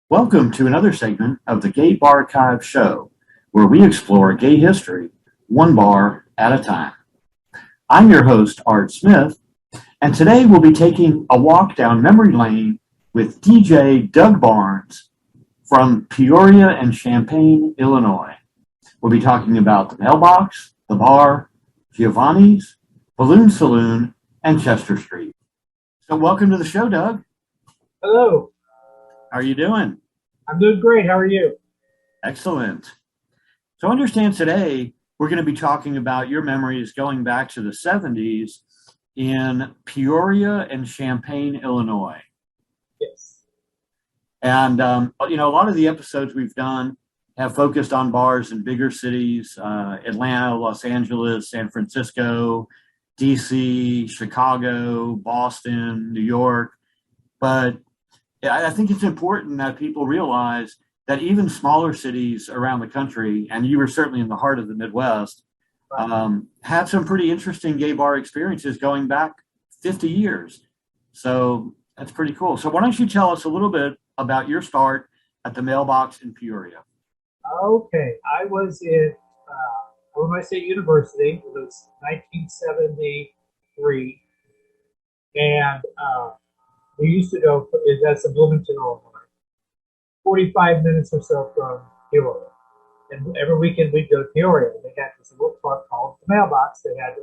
Welcome to another segment of the GayBarchives show, where we explore gay history one bar at a time. I'm your host, Art Smith, and today we'll be taking a walk down memory lane with DJ Doug Barnes from Peoria and Champaign, Illinois. We'll be talking about the Mailbox, the Bar, Giovanni's, BalloonSaloon, and Chester Street. So welcome to the show, Doug. Hello. How are you doing? I'm doing great. How are you? Excellent. So I understand today we're going to be talking about your memories going back to the 70s in Peoria and Champaign, Illinois. Yes. And, a lot of the episodes we've done have focused on bars in bigger cities, Atlanta, Los Angeles, San Francisco, DC, Chicago, Boston, New York. But I think it's important that people realize that even smaller cities around the country, and you were certainly in the heart of the Midwest, had some pretty interesting gay bar experiences going back 50 years. So that's pretty cool. So why don't you tell us a little bit about your start at the Mailbox in Peoria? Okay. I was at Illinois State University. It was 1973. And we used to go, that's in Bloomington, Illinois, 45 minutes or so from Peoria. And every weekend we'd go to Peoria. They had this little club called the Mailbox. They had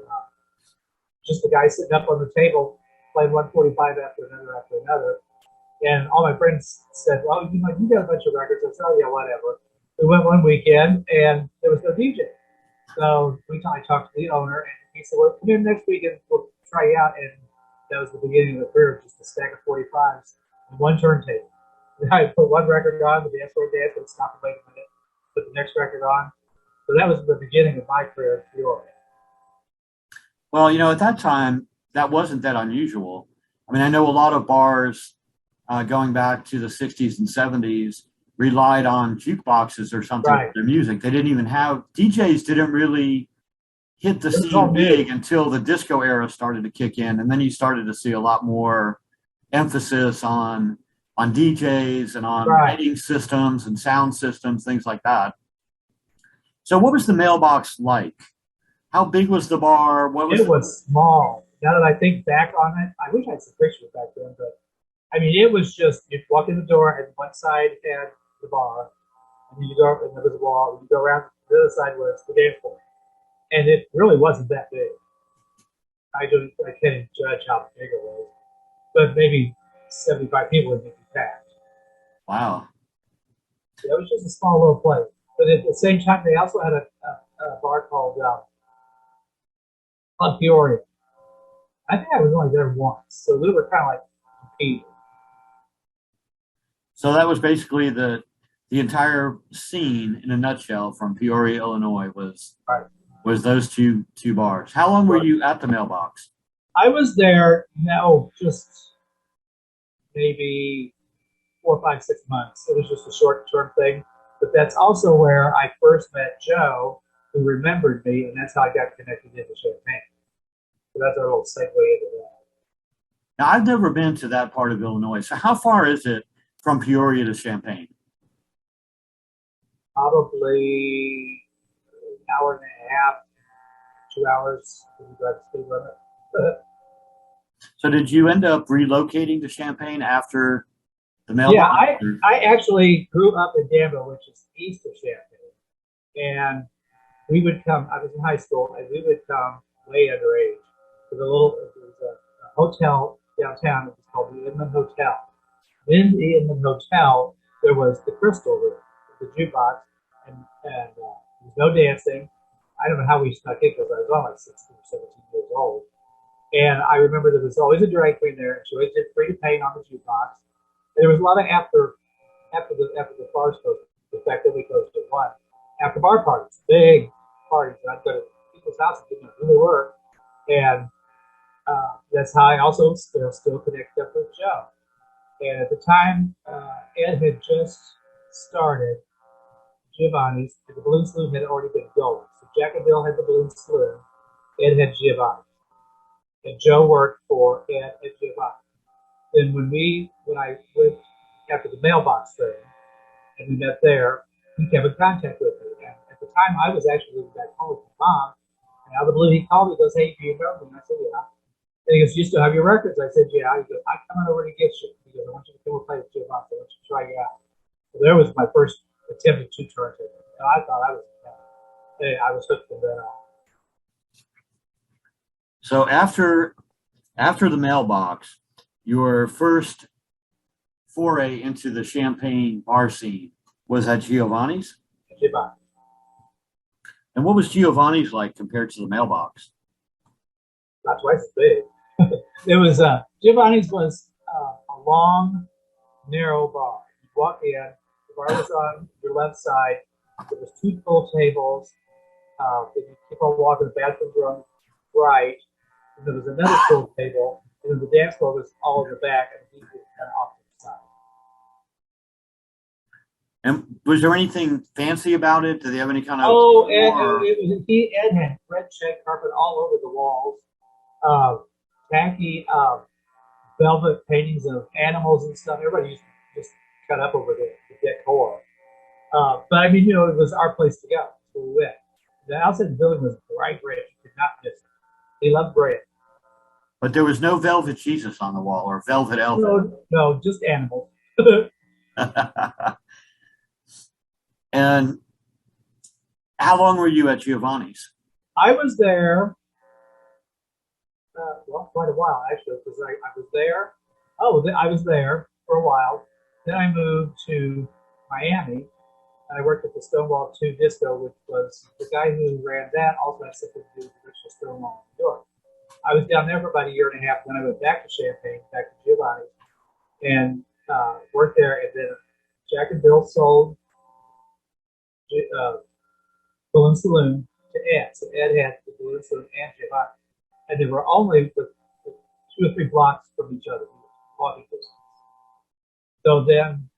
just the guy sitting up on the table playing 145 after another. And all my friends said, well, you got a bunch of records. I said, oh, yeah, whatever. We went one weekend and there was no DJ. So I talked to the owner and he said, well, come in next weekend. We'll try you out. And that was the beginning of the career, just a stack of 45s and one turntable. And I put one record on, the dance floor dance, and stop and wait a minute, put the next record on. So that was the beginning of my career in Peoria. Well, at that time, that wasn't that unusual. I mean, I know a lot of bars going back to the 60s and 70s relied on jukeboxes or something for their music. They didn't even have, DJs didn't really hit the scene big until the disco era started to kick in, and then you started to see a lot more emphasis on DJs and on lighting systems and sound systems, things like that. So what was the Mailbox like? How big was the bar? It was small. Now that I think back on it, I wish I had some pictures back then, but I mean, it was just, you'd walk in the door and one side had the bar, and you go, and there was a wall, and you go around, the other side was the dance floor. And it really wasn't that big. I can't even judge how big it was, but maybe 75 people would make it packed. Wow. Yeah, it was just a small little place. But at the same time, they also had a bar called Peoria. I think I was only there once, so we were kind of like competing. So that was basically the entire scene in a nutshell from Peoria, Illinois was those two bars. How long were you at the Mailbox? I was there just maybe 4, 5, 6 months. It was just a short-term thing. But that's also where I first met Joe, who remembered me, and that's how I got connected into Champaign. So that's our little segue into that. Now, I've never been to that part of Illinois. So how far is it from Peoria to Champaign? Probably an hour and a half, 2 hours if you drive the speed limit. So did you end up relocating to Champaign after the Mailbox? Yeah, I actually grew up in Danville, which is east of Champaign. And we would come, I was in high school, and we would come way underage. There was a hotel downtown, it was called the Inman Hotel. In the Inman Hotel, there was the Crystal Room, the jukebox, and there was no dancing. I don't know how we snuck in because I was only like 16 or 17 years old. And I remember there was always a drag queen there, and she always did free to paint on the jukebox. And there was a lot of after the bars closed. In fact, then we closed at 1. After bar parties, big parties. I'd go to people's houses, didn't know who they were, and that's how I also still connected up with Joe. And at the time, Ed had just started Giovanni's, and the BalloonSaloon had already been going. So Jack and Bill had the BalloonSaloon, Ed had Giovanni, and Joe worked for Ed at Giovanni. Then when I went after the Mailbox thing, and we met there. He kept in contact with me. And at the time, I was actually living back home with my mom. And out of the blue, he called me. He goes, "Hey, do you remember me?" And I said, "Yeah." And he goes, "You still have your records?" I said, "Yeah." He goes, "I'm coming over to get you." He goes, "I want you to come and play with Giovanni. I want you to try you out." So there was my first attempt at 2 turntables. And I thought I was hooked from then on. So after the mailbox, your first foray into the Champaign bar scene was at Giovanni's? Giovanni. And what was Giovanni's like compared to the mailbox? Not twice as big. It was Giovanni's was a long, narrow bar. You walk in, the bar was on your left side. There was 2 full tables. If you keep on walking, the bathrooms were on the right. And there was another full table, and then the dance floor was all in the back, and he was kind of off to the side. And was there anything fancy about it? Did they have any kind of? Oh, Ed had red check carpet all over the walls, tacky velvet paintings of animals and stuff. Everybody used to just cut up over the decor. But I mean, it was our place to go. So we went. The outside of the building was bright red. You could not miss it. He loved bread. But there was no velvet Jesus on the wall or velvet elephant. No, just animals. And how long were you at Giovanni's? I was there, quite a while actually, because I was there. I was there for a while. Then I moved to Miami, and I worked at the Stonewall 2 Disco, which was the guy who ran that also had something to do with the original Stonewall in New York. I was down there for about a year and a half. Then I went back to Champaign, back to Giovanni, and worked there. And then Jack and Bill sold BalloonSaloon to Ed. So Ed had the BalloonSaloon and Giovanni. And they were only 2 or 3 blocks from each other, walking distance. So then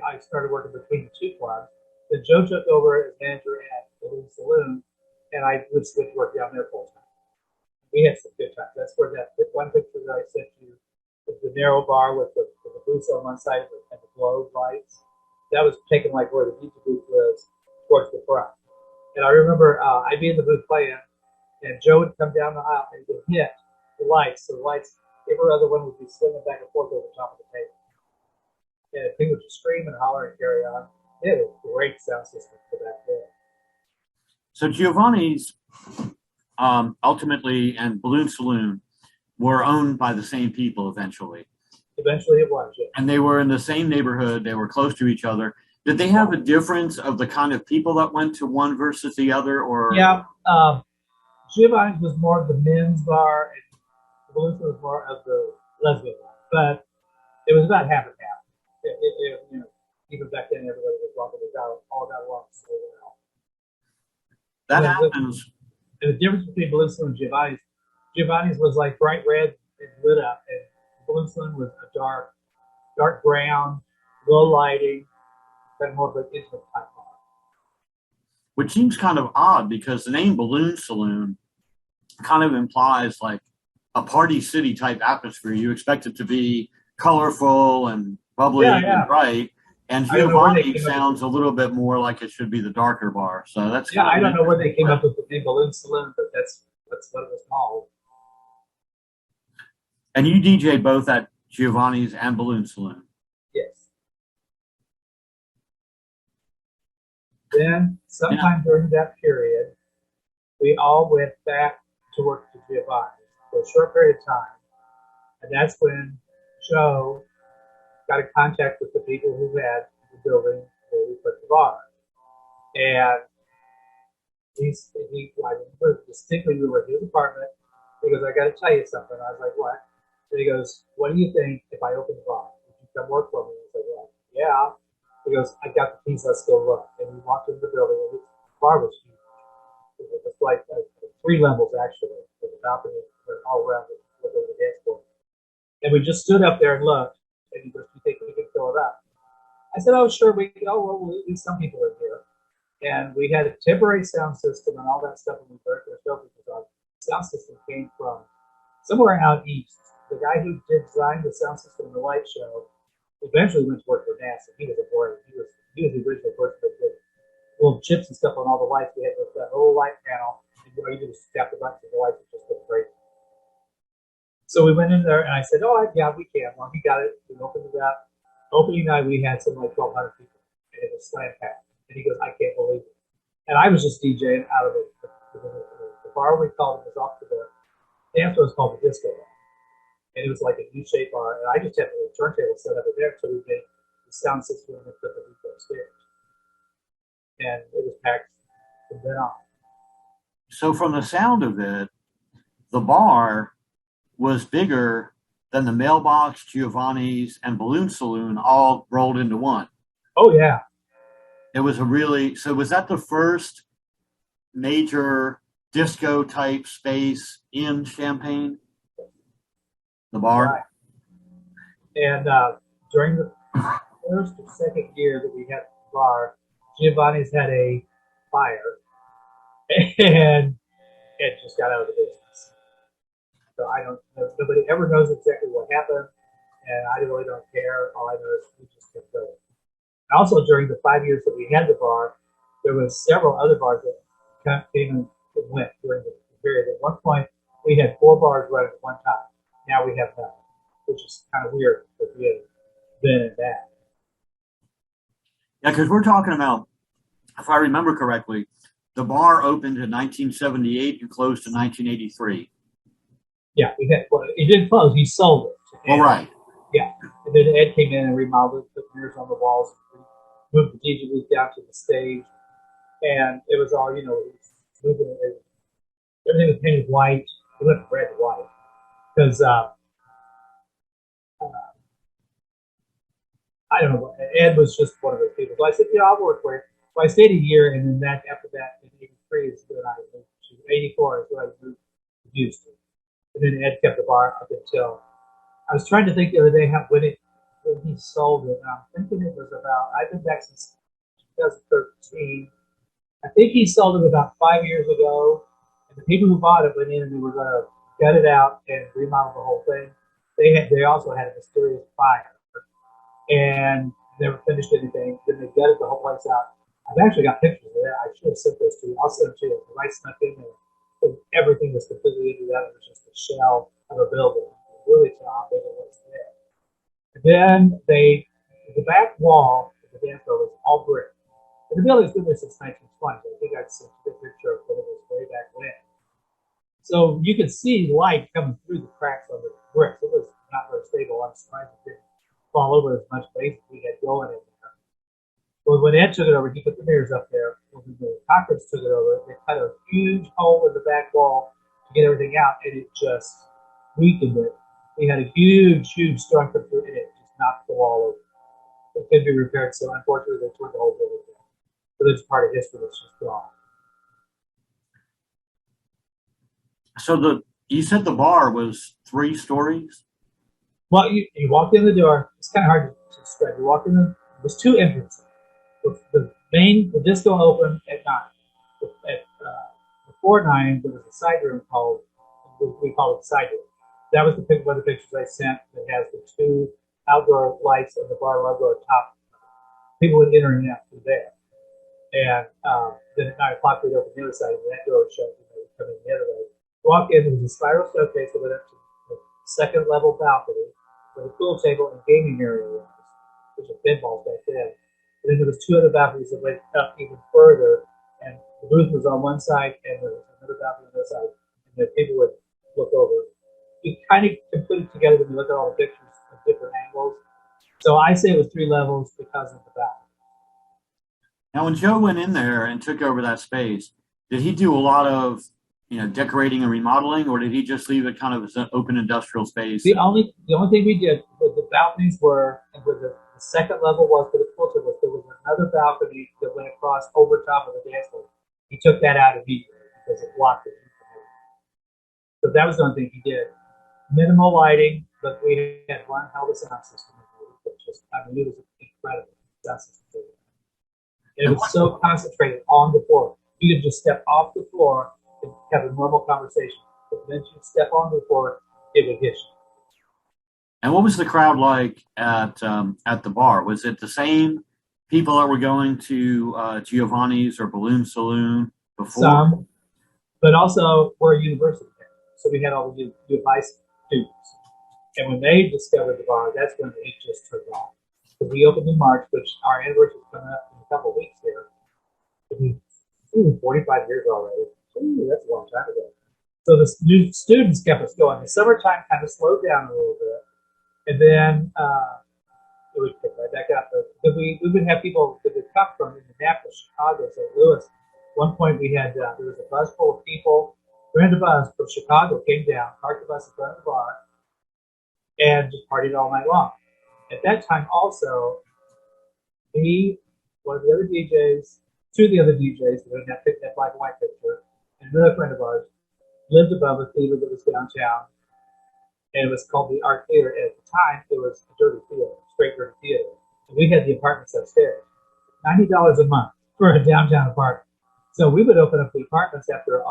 I started working between the 2 clubs. Then Joe took over as manager at BalloonSaloon, and I would switch work down there full time. We had some good times. That's where that one picture that I sent you, the narrow bar with the booths on one side and the globe lights, that was taken like where the DJ booth was towards the front. And I remember I'd be in the booth playing, and Joe would come down the aisle and he would hit the lights. So the lights, every other one would be swinging back and forth over the top of the table. And people would just scream and holler and carry on. It was a great sound system for that day. So Giovanni's ultimately and BalloonSaloon were owned by the same people eventually. Eventually it was, yeah. And they were in the same neighborhood. They were close to each other. Did they have a difference of the kind of people that went to one versus the other? Or yeah, Giovanni's was more of the men's bar, and BalloonSaloon was more of the lesbian bar. But it was about half and half. Even back then, everybody was walking. They all got along so well. That happens. And the difference between BalloonSaloon and Giovanni's was like bright red and lit up, and BalloonSaloon was a dark brown, low lighting, kind of more of an intimate type bar. Which seems kind of odd because the name BalloonSaloon kind of implies like a party city type atmosphere. You expect it to be colorful and bubbly and bright. And Giovanni sounds a little bit more like it should be the darker bar. So that's I don't know where they came up with the name BalloonSaloon, but that's what it was called. And you DJ both at Giovanni's and BalloonSaloon. Yes. Then sometime during that period, we all went back to work to Giovanni for a short period of time. And that's when Joe got in contact with the people who had the building where we put the bar. And I remember distinctly we were in his apartment. He goes, "I got to tell you something." I was like, "What?" And he goes, "What do you think if I open the bar? Would you come work for me?" I was like, "Well, yeah." He goes, "I got the keys, let's go look." And we walked into the building, and the bar was huge. It was like 3 levels, actually, with the balcony all around it, with the dance floor. And we just stood up there and looked, and he goes, "Do you think we can fill it up?" I said, "Oh, sure, we can." "Oh, well, we'll leave some people in here." And we had a temporary sound system and all that stuff when we started our show, because our sound system came from somewhere out east. The guy who designed the sound system in the light show eventually went to work for NASA. He was a boy. He he was the original person that did little chips and stuff on all the lights. We had that little light panel, and all you do is tap the buttons, and the lights would just go crazy. So we went in there, and I said, "Oh, yeah, we can." Well, he got it. We opened it up. Opening night, we had something like 1,200 people, and it was slam packed. And he goes, "I can't believe it." And I was just DJing out of it. The bar we called it was off to the dance floor was called the Disco Bar, and it was like a U-shaped bar. And I just had a turntable set up in there, so we made the sound system and put the roof upstairs, and it was packed from then on. So from the sound of it, the bar was bigger than the Mailbox, Giovanni's, and BalloonSaloon all rolled into one. Oh yeah. It was so was that the first major disco type space in Champaign? The bar? Right. And during the first or second year that we had the bar, Giovanni's had a fire, and it just got out of the business. So I don't know. Nobody ever knows exactly what happened, and I really don't care. All I know is we just kept going. And also, during the 5 years that we had the bar, there was several other bars that came and went during the period. At one point, we had 4 bars running at one time. Now we have none, which is kind of weird because we had been in that. Yeah, because we're talking about, if I remember correctly, the bar opened in 1978 and closed in 1983. Yeah, well, it didn't close. He sold it. All right. Yeah, and then Ed came in and remodeled it, put mirrors on the walls, moved the DJ booth down to the stage, and it was all, moving it. Everything was painted white. We went from red to white because I don't know. Ed was just one of those people. So I said, I'll work for you. So I stayed a year, and then after that, in '83 is when I moved to '84 is when I moved to Houston. And then Ed kept the bar up until I was trying to think the other day when he sold it. And I'm thinking it was about, I've been back since 2013. I think he sold it about 5 years ago. And the people who bought it went in and they were going to gut it out and remodel the whole thing. They also had a mysterious fire and never finished anything. Then they gutted the whole place out. I've actually got pictures of that. I should have sent those to you. I'll send them to you. The lights snuck in there. Everything was completely into that. It was just a shell of a building. Really tell how big it was there. And then the back wall of the dance floor was all brick. And the building's been there since 1920. I think I sent you a picture of when it was way back when. So you could see light coming through the cracks on the bricks. It was not very stable. I'm surprised it didn't fall over as much base as we had going in there. Well, when Ed took it over, he put the mirrors up there. When the Cochranes took it over, they cut a huge hole in the back wall to get everything out, and it just weakened it. We had a huge storm come through, and it just knocked the wall over. It couldn't be repaired, so unfortunately, they tore the whole building down. So there's part of history that's just gone. So you said the bar was 3 stories? Well, you walked in the door. It's kind of hard to describe. You walked in there's 2 entrances. The disco opened at 9. Before 9, there was a side room we call it the side room. That was one of the pictures I sent that has the 2 outdoor lights and the bar logo at top. People would enter and out through there. And then at 9 o'clock, we'd open the other side, and that door would shut, and they would come in the other way. Walk in, there was a spiral staircase that went up to the 2nd level balcony where the pool table and gaming area was. There's a pinballs back then. And then there was 2 other balconies that went up even further, and the booth was on one side, and there was another balcony on the other side, and the people would look over. You kind of can put it together when you look at all the pictures of different angles. So I say it was 3 levels because of the balcony. Now, when Joe went in there and took over that space, did he do a lot of decorating and remodeling, or did he just leave it kind of as an open industrial space? The only thing we did with the balconies were, and with the 2nd level was for the pool table, there was another balcony that went across over top of the dance floor. He took that out immediately because it blocked it. So that was the only thing he did. Minimal lighting, but we had one hell of a sound system. It was incredible sound system. And it was so concentrated on the floor. You could just step off the floor and have a normal conversation. But then you step on the floor, it would hit you. And what was the crowd like at the bar? Was it the same people that were going to Giovanni's or BalloonSaloon before? Some, but also we're a university town, so we had all the U of I students. And when they discovered the bar, that's when it just took off. Because we opened in March, which our anniversary is coming up in a couple of weeks here. It'll be 45 years already. Ooh, that's a long time ago. So the new students kept us going. The summertime kind of slowed down a little bit. And then it would pick right back up. But we would have people that would come from Indianapolis, Chicago, St. Louis. At one point we had, there was a bus full of people, rented a bus from Chicago, came down, parked the bus in front of the bar, and just partied all night long. At that time also, me, one of the other DJs, two of the other DJs that picked that black and white picture, and another friend of ours lived above a theater that was downtown, and it was called the Art Theater. And at the time, it was a dirty theater, straight dirty theater. And we had the apartments upstairs, $90 a month for a downtown apartment. So we would open up the apartments after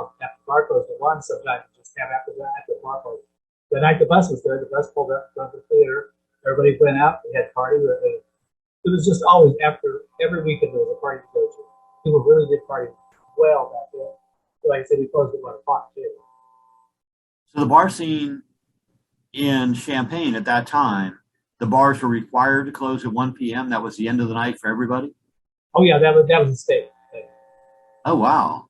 bar closed at 1, sometimes just have after that, after bar closed. The night the bus was there, the bus pulled up in front of the theater. Everybody went out. We had parties. It was just always after every weekend there was a party to go to. People really did party well back then. Like I said, we closed at 1 o'clock too. So the bar scene in Champaign at that time, the bars were required to close at 1 p.m. That was the end of the night for everybody? Oh yeah, that was a state thing. Oh wow.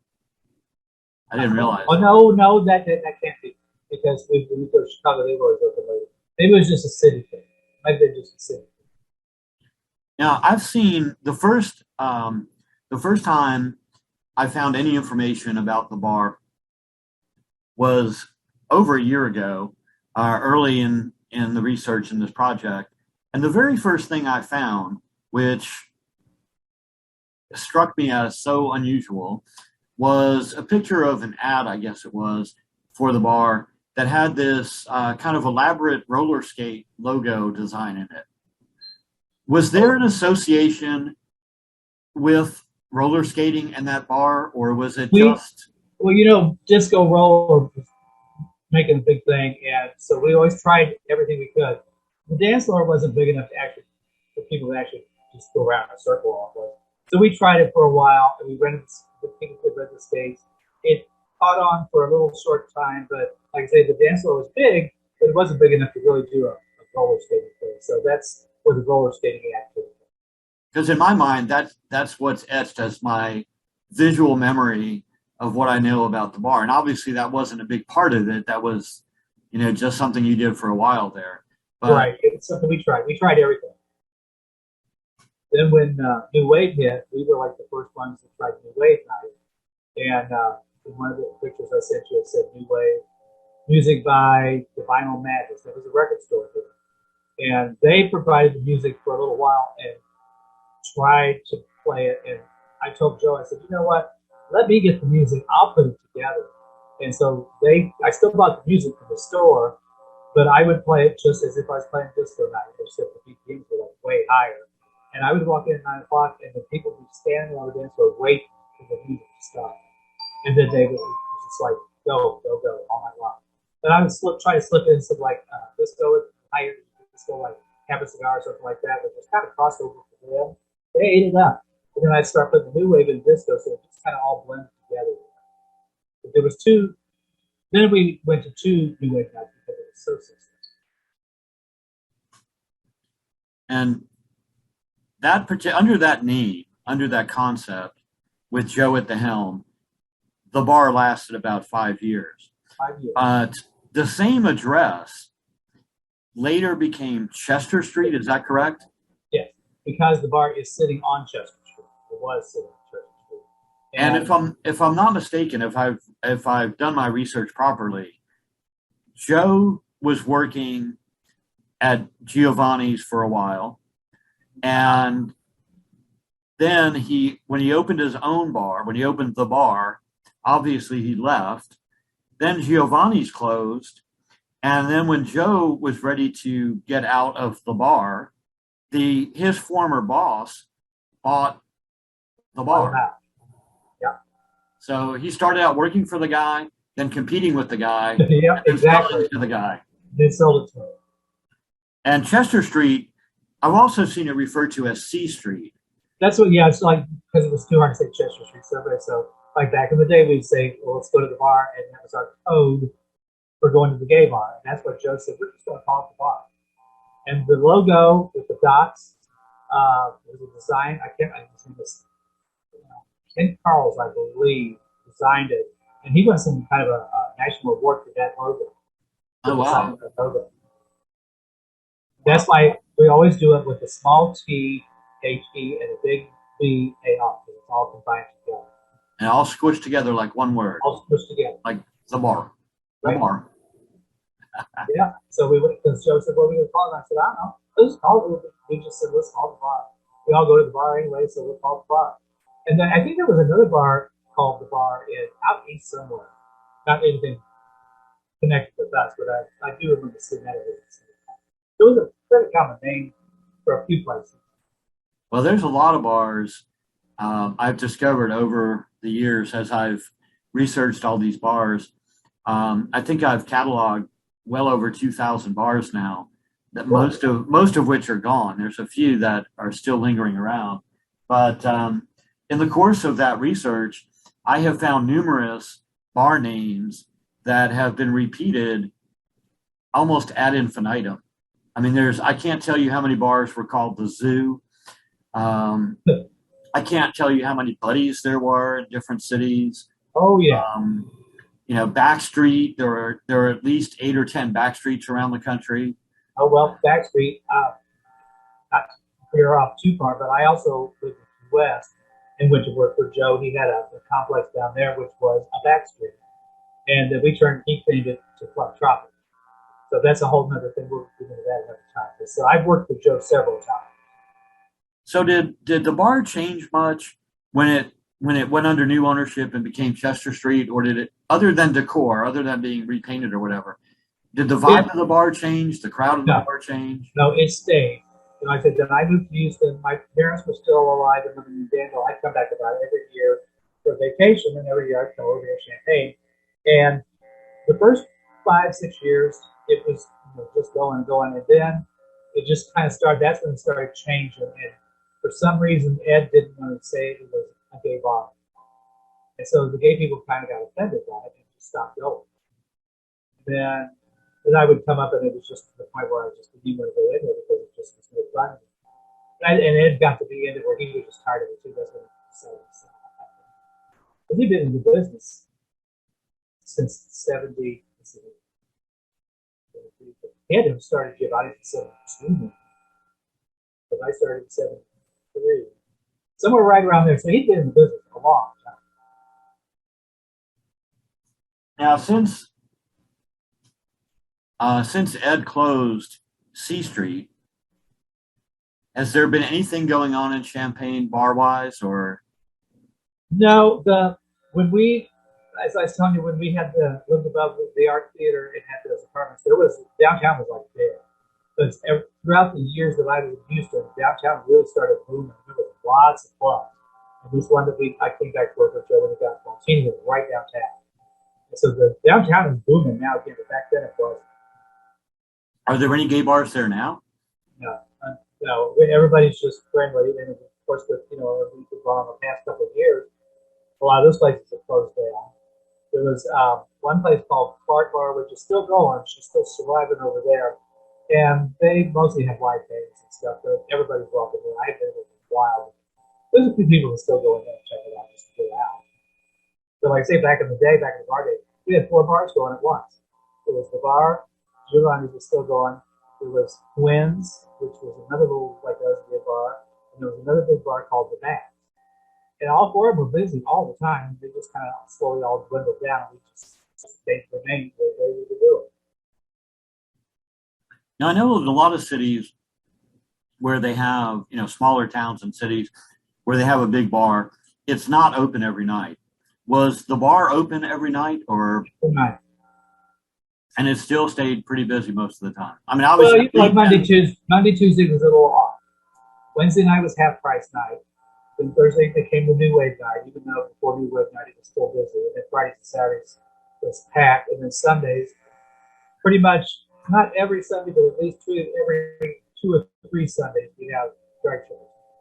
I didn't realize. Oh no, that can't be. Because when we go to Chicago, they were always open later. Maybe it was just a city thing. Maybe they're just a city thing. Now I've seen the first time I found any information about the bar was over a year ago, early in the research in this project. And the very first thing I found, which struck me as so unusual, was a picture of an ad, I guess it was, for the bar that had this kind of elaborate roller skate logo design in it. Was there an association with roller skating and that bar, or was it just? Well, you know, disco roller was making a big thing, and so we always tried everything we could. The dance floor wasn't big enough to actually for people to actually just go around in a circle all the way. So we tried it for a while, and we rented the people could rent the skates. It caught on for a little short time, but like I say, the dance floor was big, but it wasn't big enough to really do a roller skating thing. So that's where the roller skating activity. Because in my mind, that's what's etched as my visual memory of what I know about the bar. And obviously that wasn't a big part of it. That was, you know, just something you did for a while there. But, right. It's something we tried. We tried everything. Then when New Wave hit, we were like the first ones that tried New Wave night. And in one of the pictures I sent you, it said New Wave, music by the Vinyl Madness. That was a record store here. And they provided the music for a little while and tried to play it. And I told Joe, I said, you know what? Let me get the music. I'll put it together. And so I still bought the music from the store, but I would play it just as if I was playing disco night, except the BPMs were like way higher. And I would walk in at 9 o'clock, and the people would be standing on the dance floor waiting for the music to stop. And then they would just like go all night long. And I would try to slip in some like disco, higher disco, like Have a Cigar or something like that, which was kind of crossover for them. They ate it up. And then I'd start putting the new wave in disco, so it just kind of all blended together. But there was two. Then we went to 2 new wave nights because it was so successful. And that under that name, under that concept, with Joe at the helm, the bar lasted about 5 years. 5 years. But the same address later became Chester Street. Is that correct? Yes, because the bar is sitting on Chester Street. It was sitting on Chester Street. And if I'm not mistaken, if I've done my research properly, Joe was working at Giovanni's for a while, and then when he opened his own bar, when he opened the bar, obviously he left. Then Giovanni's closed, and then when Joe was ready to get out of the bar, his former boss bought the bar. Yeah. So he started out working for the guy, then competing with the guy. Yeah, exactly. To the guy. They sold it to him. And Chester Street, I've also seen it referred to as C Street. That's what, yeah, it's like, because it was too hard to say Chester Street survey. So, like back in the day, we'd say, well, let's go to the bar, and that was our code for going to the gay bar. And that's what Joe said, we're just going to call it the bar. And the logo with the dots was a design, I can't, I think this, Ken Carls, I believe, designed it. And he won some kind of a national award for that logo. Oh, wow. That logo. That's why we always do it with a small T, H-E, and a big B-A-R. It's all combined together. And all squished together like one word. All squished together. Like the bar. The Right. bar. Yeah. So we went, because Joe said, what are we going to call it? I said, I don't know. Let's call it. We just said, let's call it the bar. We all go to the bar anyway, so we'll call it the bar. And then I think there was another bar called the bar out east somewhere. Not anything connected with us, but I do remember seeing that. It was a very common name for a few places. Well, there's a lot of bars I've discovered over the years as I've researched all these bars. I think I've cataloged well over 2,000 bars now. That most of which are gone. There's a few that are still lingering around, but in the course of that research, I have found numerous bar names that have been repeated almost ad infinitum. I mean, I can't tell you how many bars were called the Zoo. I can't tell you how many Buddies there were in different cities. Oh, yeah. Backstreet, there are at least 8 or 10 backstreets around the country. Oh, well, Backstreet, not to clear off too far, but I also lived in the West and went to work for Joe. He had a complex down there, which was a Backstreet. And he named it to Club Tropic. So that's a whole nother thing. We'll get into that another time. So I've worked with Joe several times. So did the bar change much when it went under new ownership and became Chester Street, or did it, other than decor, other than being repainted or whatever, did the vibe of the bar change? The crowd of the bar change? No, it stayed. I said, then I moved to Houston. My parents were still alive and living in Danville. I'd come back about every year for vacation, and every year I'd come over here to Champaign. And the first 5-6 years, it was just going and going. And then it just kind of started, that's when it started changing. And for some reason, Ed didn't want to say it was a gay bar. And so the gay people kind of got offended by it and just stopped going. Then I would come up, and it was just to the point where I just didn't want to go in there because it just was no fun. And Ed got to be in it where he was just tired of it too. That's when he decided to sell it. But he'd been in the business since 70. He had to have started Giovanni in 72. But I started in 73. Somewhere right around there. So he'd been in the business a long time. Now, since Ed closed C Street, has there been anything going on in Champaign bar-wise, or? No, when we, as I was telling you, when we had lived above the art theater and had those apartments, downtown was like there. But throughout the years that I was in Houston, downtown really started booming. There was lots of clubs. And this one that I came back to work with Joe when he got Martini was right downtown. And so the downtown is booming now again, but back then it was. Are there any gay bars there now? No, everybody's just friendly, and of course, we've gone on the past couple of years, a lot of those places have closed down. There was one place called Clark Bar, which is still going. She's still surviving over there, and they mostly have live bands and stuff. But everybody's welcome there. I've been there for a while. There's a few people that still go in there and check it out just to get out. So, like I say, back in the bar day, we had 4 bars going at once. There was the bar. Giovanni was still going. There was Twins, which was another little like lesbian bar, and there was another big bar called the Bat. And all 4 of them were busy all the time. They just kind of slowly all dwindled down. They remained where they were to do it. Now, I know in a lot of cities where they have, smaller towns and cities where they have a big bar, it's not open every night. Was the bar open every night, or? Every night. And it still stayed pretty busy most of the time. I mean, obviously, like Monday, Tuesday was a little off. Wednesday night was half price night. Then Thursday became the New Wave night, even though before New Wave night it was still busy. And then Fridays and Saturdays was packed. And then Sundays, pretty much not every Sunday, but at least every 2 or 3 Sundays, we'd have drag shows.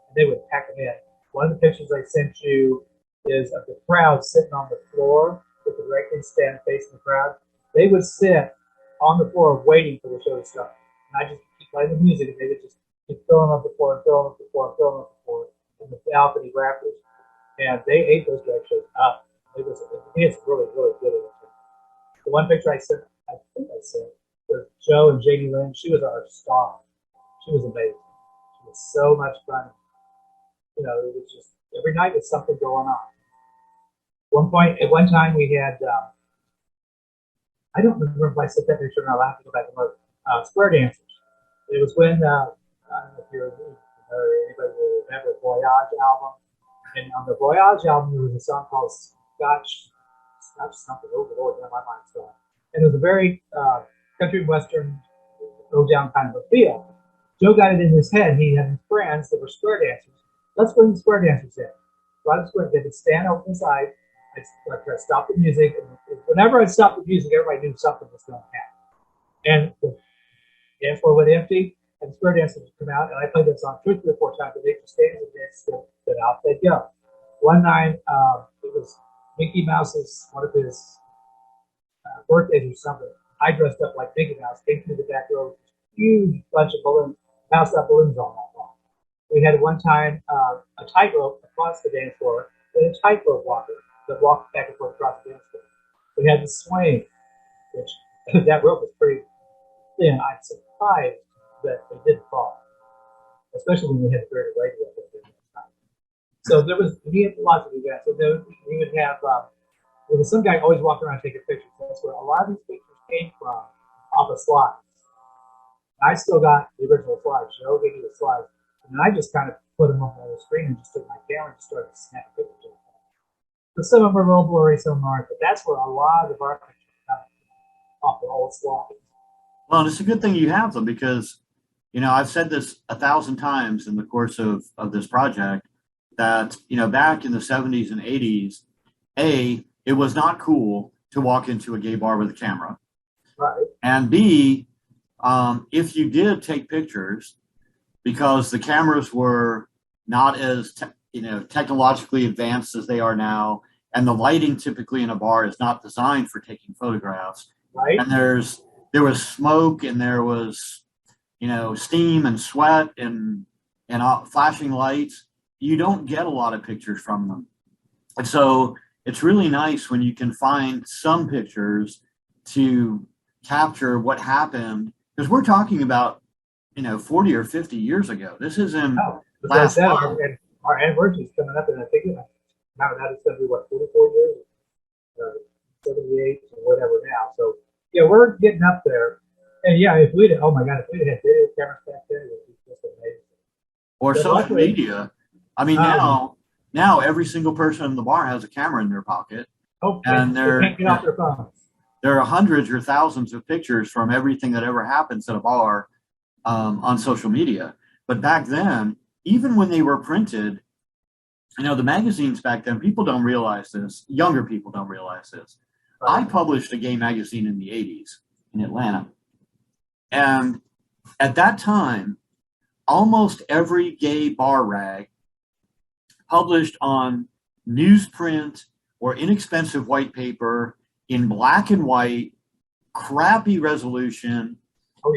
And they would pack them in. One of the pictures I sent you is of the crowd sitting on the floor with the directly stand facing the crowd. They would sit on the floor waiting for the show to start. And I just keep playing the music, and they would just keep filling up the floor and filling up the floor and filling up the floor in the balcony rafters. And they ate those drag shows up. It's really, really good. The one picture I sent, I think I sent, was Joe and Jamie Lynn. She was our star. She was amazing. She was so much fun. You know, it was just every night was something going on. At one time we had, I don't remember if I sent that picture or not. I'll have to go back and look. Square dancers. It was when, I don't know if anybody will remember the Voyage album. And on the Voyage album, there was a song called Scotch something. Oh, Lord, my mind's gone. And it was a very country western, go down kind of a feel. Joe got it in his head. He had friends that were square dancers. Let's bring the square dancers in. So I they would stand over the side. I'd try to stop the music. And whenever I'd stop the music, everybody knew something was going to happen. And the dance floor would empty, and the square dancers would come out. And I played that song 2 or 3 or 4 times. And they just stand and dance, then out they'd go. One night, it was Mickey Mouse's, one of his birthdays or something. I dressed up like Mickey Mouse, came through the back door, huge bunch of balloons, passed out balloons all night long. We had one time a tightrope across the dance floor, and a tightrope walker that walked back and forth across the dance floor. We had the swing, which that rope was pretty thin. I'm surprised that it didn't fall, especially when we had the very radio at the time. So he had lots of events. So he would have, there was some guy always walking around taking pictures. That's where a lot of these pictures came from, off of slides. I still got the original slides. Joe gave me the slides. And then I just kind of put them up on the screen and just took my camera and started to snap pictures. So some of them are a little blurry, some aren't, but that's where a lot of the bar pictures come off the old slides. Well, it's a good thing you have them because, you know, I've said this 1,000 times in the course of this project that, you know, back in the 70s and 80s, it was not cool to walk into a gay bar with a camera. Right. And B, if you did take pictures, because the cameras were not as technologically advanced as they are now, and the lighting typically in a bar is not designed for taking photographs. Right. And there was smoke, and there was, you know, steam and sweat and flashing lights. You don't get a lot of pictures from them. And so it's really nice when you can find some pictures to capture what happened, because we're talking about, 40 or 50 years ago. This isn't last month. Our anniversary is coming up, and I think now that it's going to be, 44 years? 78 or whatever now. So, yeah, we're getting up there. And, yeah, if we'd had video cameras back then, it would be just amazing. Or but social media. I mean, now every single person in the bar has a camera in their pocket. And they can't get off their phones. There are hundreds or thousands of pictures from everything that ever happens at a bar on social media. But back then, even when they were printed, the magazines back then, people don't realize this. Younger people don't realize this. Right. I published a gay magazine in the 80s in Atlanta. And at that time, almost every gay bar rag published on newsprint or inexpensive white paper in black and white, crappy resolution. Oh,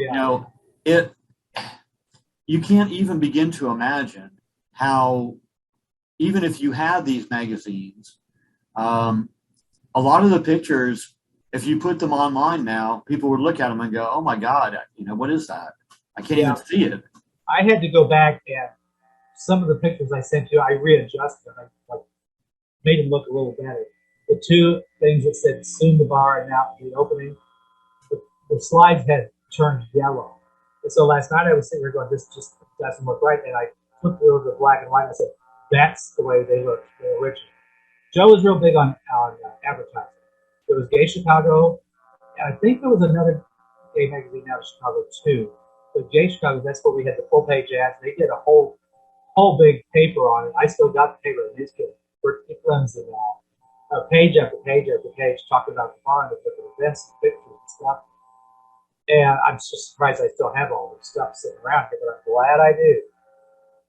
yeah. You can't even begin to imagine how, even if you had these magazines, a lot of the pictures, if you put them online now, people would look at them and go, "Oh my God, what is that? I can't even see it." I had to go back and some of the pictures I sent you, I readjusted. I made them look a little better. The 2 things that said "Soon the bar" and "Now the opening," the slides had turned yellow. And so last night I was sitting here going, "This just doesn't look right." And I flipped it over to black and white. And I said, "That's the way they look, the original." Joe was real big on advertising. There was Gay Chicago, and I think there was another gay magazine out of Chicago too. But Gay Chicago, that's where we had the full page ads. They did a whole big paper on it. I still got the paper, and these kids were flimsy now. Page after page after page talking about the bar and the different events and pictures and stuff. And I'm just surprised I still have all this stuff sitting around here, but I'm glad I do.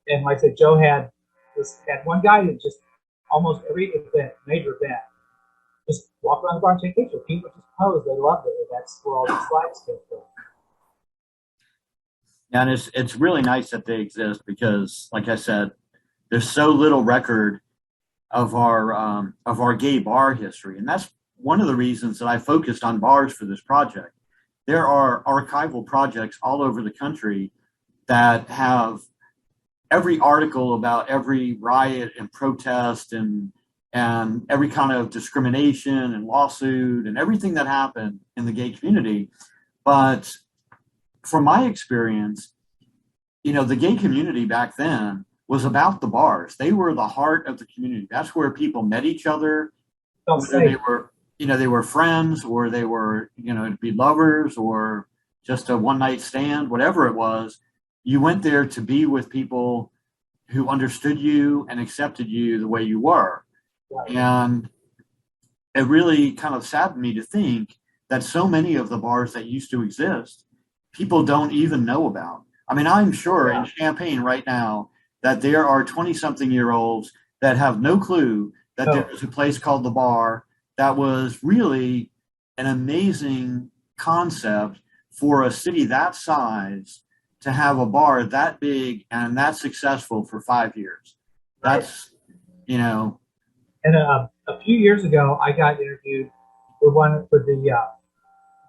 And like I said, Joe had had one guy that just almost every event, major event, just walk around the bar and take pictures. People just pose. They loved it. And that's where all these slides came from. And it's really nice that they exist because, like I said, there's so little record of our gay bar history, and that's one of the reasons that I focused on bars for this project. There are archival projects all over the country that have every article about every riot and protest and every kind of discrimination and lawsuit and everything that happened in the gay community. But from my experience, the gay community back then was about the bars. They were the heart of the community. That's where people met each other. They were friends, or they were, to be lovers, or just a one night stand, whatever it was. You went there to be with people who understood you and accepted you the way you were. Right. And it really kind of saddened me to think that so many of the bars that used to exist, people don't even know about. I mean, I'm sure in Champaign right now that there are 20-something-year-olds that have no clue that there is a place called the Bar that was really an amazing concept for a city that size to have a bar that big and that successful for 5 years. That's, And a few years ago, I got interviewed for one of the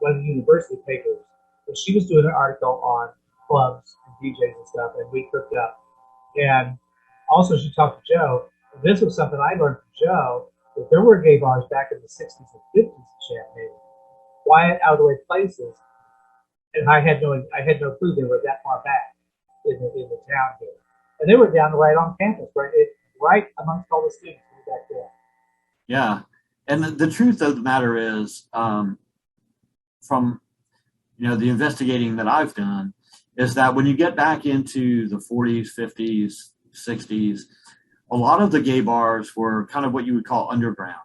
university papers, and she was doing an article on clubs and DJs and stuff, and we hooked up. And also, she talked to Joe. And this was something I learned from Joe, that there were gay bars back in the 60s and 50s in Champaign, quiet, out of the way places, and I had no clue they were that far back in the town here. And they were down right on campus, right amongst all the students back there. Yeah, and the truth of the matter is, from the investigating that I've done, is that when you get back into the 40s, 50s, 60s, a lot of the gay bars were kind of what you would call underground.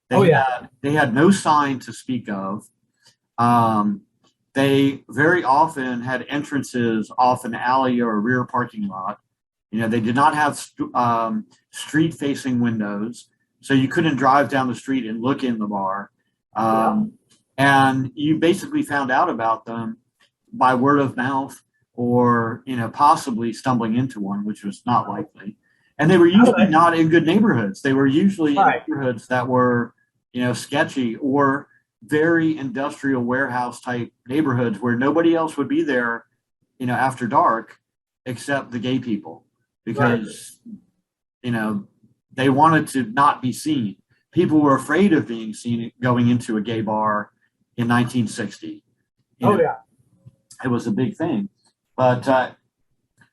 They had no sign to speak of. They very often had entrances off an alley or a rear parking lot. They did not have street-facing windows, so you couldn't drive down the street and look in the bar. And you basically found out about them by word of mouth, or possibly stumbling into one, which was not likely. And they were usually not in good neighborhoods. They were usually in neighborhoods that were sketchy, or very industrial warehouse type neighborhoods where nobody else would be there after dark except the gay people, because they wanted to not be seen. People were afraid of being seen going into a gay bar in 1960. It was a big thing. But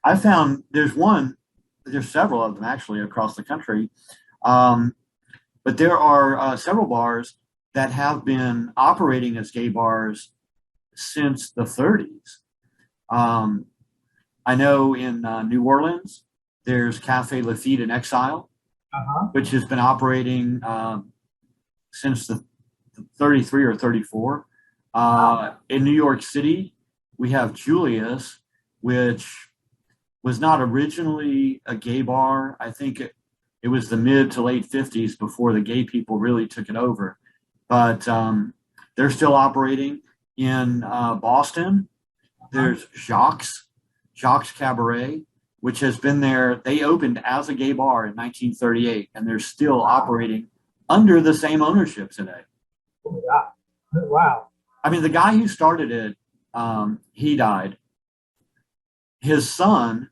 I found there's several of them actually across the country. But there are several bars that have been operating as gay bars since the 30s. I know in New Orleans, there's Cafe Lafitte in Exile, which has been operating since the 33 or 34. In New York City, we have Julius, which was not originally a gay bar. I think it was the mid to late 50s before the gay people really took it over. But they're still operating. In Boston, there's Jacques Cabaret, which has been there. They opened as a gay bar in 1938, and they're still operating under the same ownership today. Oh my God. Wow. I mean, the guy who started it, he died. His son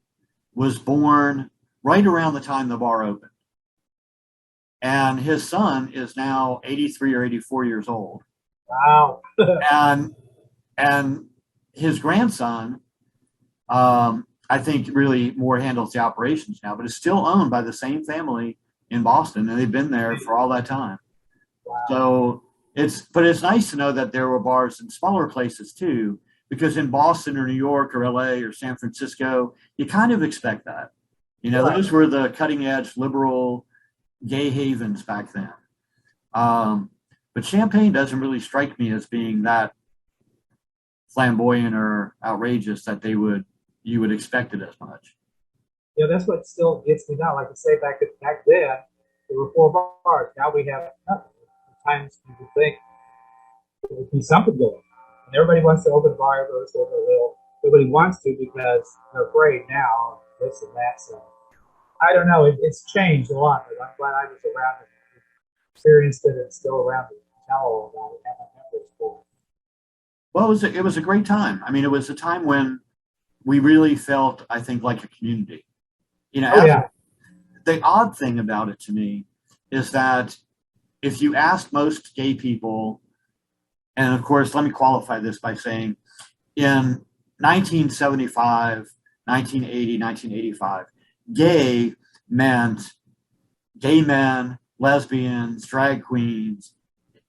was born right around the time the bar opened. And his son is now 83 or 84 years old. Wow. and his grandson, I think really more handles the operations now, but it's still owned by the same family in Boston, and they've been there for all that time. Wow. So it's nice to know that there were bars in smaller places too, because in Boston or New York or LA or San Francisco, you kind of expect that. Those were the cutting edge liberal gay havens back then. But Champaign doesn't really strike me as being that flamboyant or outrageous that you would expect it as much. that's what still gets me now. Like I say, back then, there were 4 bars. Now we have nothing. At times you would think there would be something going on. And everybody wants to open a bar, everybody wants to open a little. Nobody wants to because they're afraid now, this and that. So I don't know. It's changed a lot, but I'm glad I was around and experienced it and still around to tell all about it. Have my memories for it. Well, it was a great time. I mean, it was a time when we really felt, I think, like a community. You know, Oh yeah, the odd thing about it to me is that if you ask most gay people, and of course, let me qualify this by saying in 1975, 1980, 1985, gay meant gay men, lesbians, drag queens.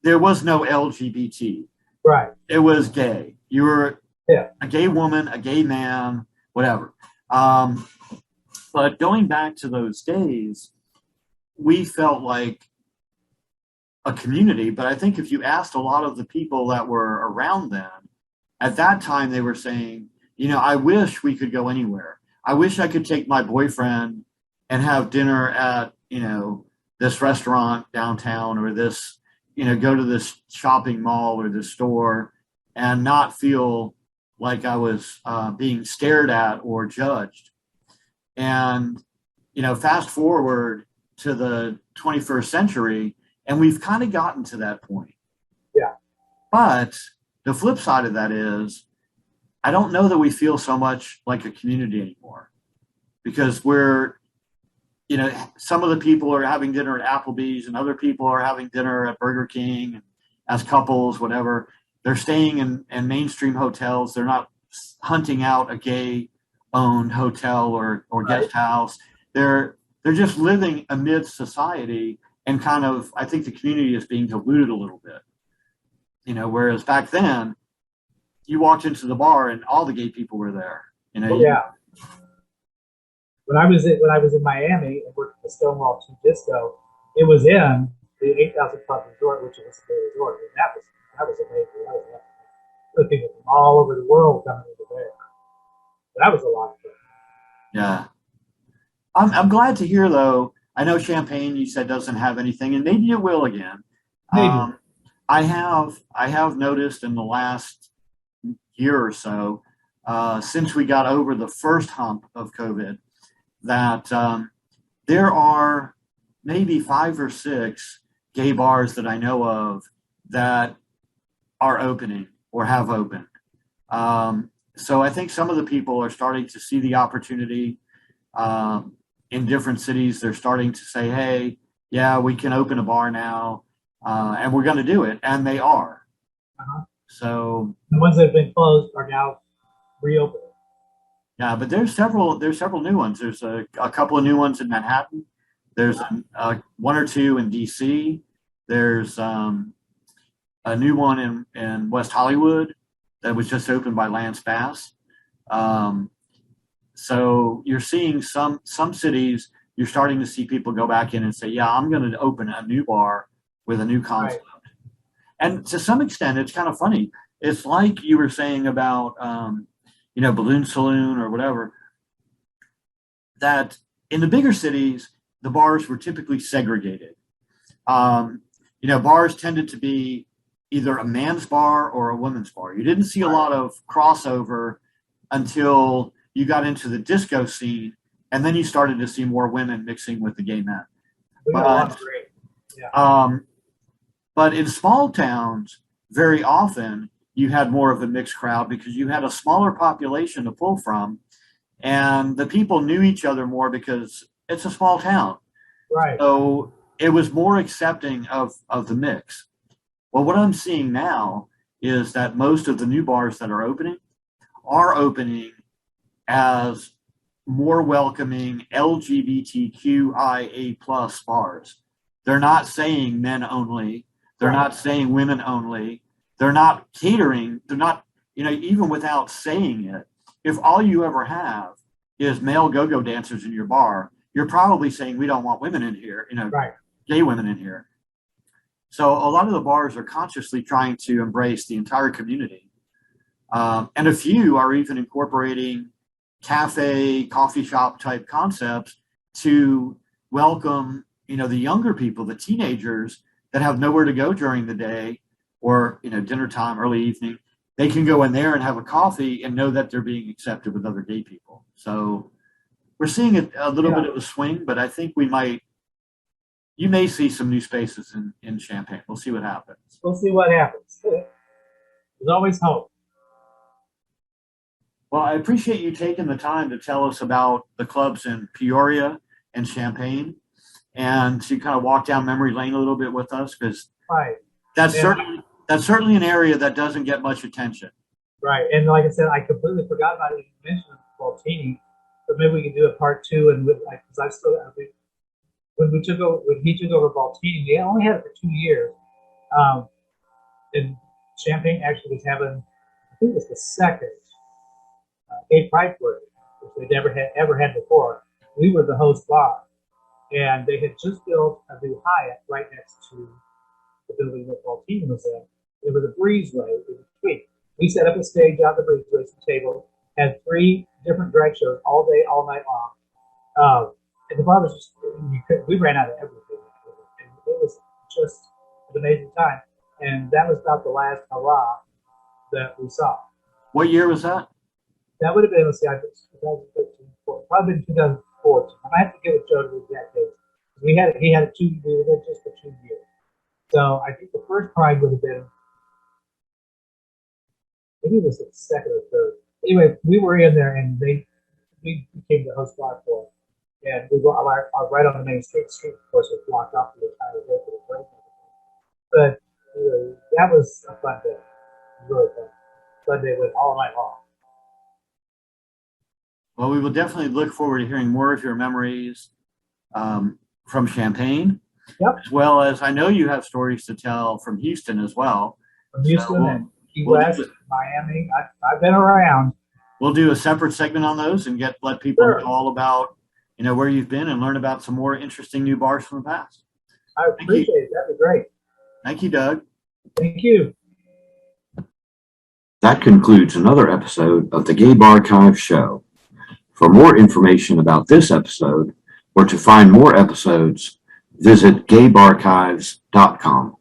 There was no LGBT. right. It was gay. You were Yeah, a gay woman, a gay man, whatever. But going back to those days, we felt like a community. But I think if you asked a lot of the people that were around then, at that time they were saying, you know, I wish we could go anywhere. I wish I could take my boyfriend and have dinner at, you know, this restaurant downtown or this, you know, go to this shopping mall or this store and not feel like I was being stared at or judged. And, you know, fast forward to the 21st century, and we've kind of gotten to that point. yeah. But the flip side of that is, I don't know that we feel so much like a community anymore because we're, you know, some of the people are having dinner at Applebee's and other people are having dinner at Burger King as couples, whatever. They're staying in mainstream hotels. They're not hunting out a gay owned hotel or Right. guest house. They're just living amidst society and kind of, I think the community is being diluted a little bit. You know, whereas back then you walked into the bar and all the gay people were there. You know, Oh yeah. When I was in Miami and worked at the Stonewall 2 Disco, it was in the 8,000 Club Resort, which was a resort, and that was amazing. That was amazing. People from all over the world coming over there. That was a lot of fun. yeah. I'm glad to hear though. I know Champaign you said doesn't have anything, and maybe it will again. Maybe. I have noticed in the last year or so, since we got over the first hump of COVID, that there are maybe 5 or 6 gay bars that I know of that are opening or have opened. So I think some of the people are starting to see the opportunity in different cities. They're starting to say, hey, yeah, we can open a bar now, and we're going to do it. And they are. Uh-huh. So The ones that have been closed are now reopening. yeah, but there's several new ones. There's a couple of new ones in Manhattan. There's one or two in DC. There's a new one in West Hollywood that was just opened by Lance Bass. So you're seeing some cities, you're starting to see people go back in and say, yeah, I'm going to open a new bar with a new concept. Right. And to some extent, it's kind of funny. It's like you were saying about, you know, BalloonSaloon or whatever, that in the bigger cities, the bars were typically segregated. You know, bars tended to be either a man's bar or a woman's bar. You didn't see a lot of crossover until you got into the disco scene, and then you started to see more women mixing with the gay men. But in small towns, very often you had more of a mixed crowd because you had a smaller population to pull from, and the people knew each other more because it's a small town. Right. So it was more accepting of the mix. Well, what I'm seeing now is that most of the new bars that are opening as more welcoming LGBTQIA plus bars. They're not saying men only. They're not saying women only. They're not catering. They're not, you know, even without saying it, if all you ever have is male go-go dancers in your bar, you're probably saying we don't want women in here, you know, gay women in here. So a lot of the bars are consciously trying to embrace the entire community. And a few are even incorporating cafe, coffee shop type concepts to welcome, the younger people, the teenagers that have nowhere to go during the day or, dinner time, early evening. They can go in there and have a coffee and know that they're being accepted with other gay people. So we're seeing a little bit of a swing, but I think you may see some new spaces in Champaign. We'll see what happens. We'll see what happens. There's always hope. Well, I appreciate you taking the time to tell us about the clubs in Peoria and Champaign, and to kind of walk down memory lane a little bit with us, because that's certainly an area that doesn't get much attention. Right, and like I said, I completely forgot about it. You mentioned Baltini, but maybe we could do a part 2. And because I still, when he took over Baltini, we only had it for 2 years. And Champaign actually was having, I think it was the second gay pride parade, which they never had before. We were the host bar, and they had just built a new Hyatt right next to the building that Baltini was in. It was a breezeway in between. We set up a stage out the breezeway, some table, had 3 different drag shows all day, all night long. And the bar was just, we ran out of everything. And it was just an amazing time. And that was about the last hurrah that we saw. What year was that? That would have been, let's see, I think 2013, probably been 2014. I might have to give it Joe to the exact date. We were there just for 2 years. So I think the first pride would have been, maybe it was the second or third. Anyway, we were in there, and we became the host bar for it. And we were right on the main street. Of course, was blocked off the entire day for the break. But that was a fun day. Really fun. Fun day went all night long. Well, we will definitely look forward to hearing more of your memories from Champaign. Yep. As well as, I know you have stories to tell from Houston as well. From Houston and Key West, Miami. I've been around. We'll do a separate segment on those and let people know all about, where you've been, and learn about some more interesting new bars from the past. I appreciate it. That'd be great. Thank you, Doug. Thank you. That concludes another episode of the GayBarchives show. For more information about this episode, or to find more episodes, visit GayBarchives.com.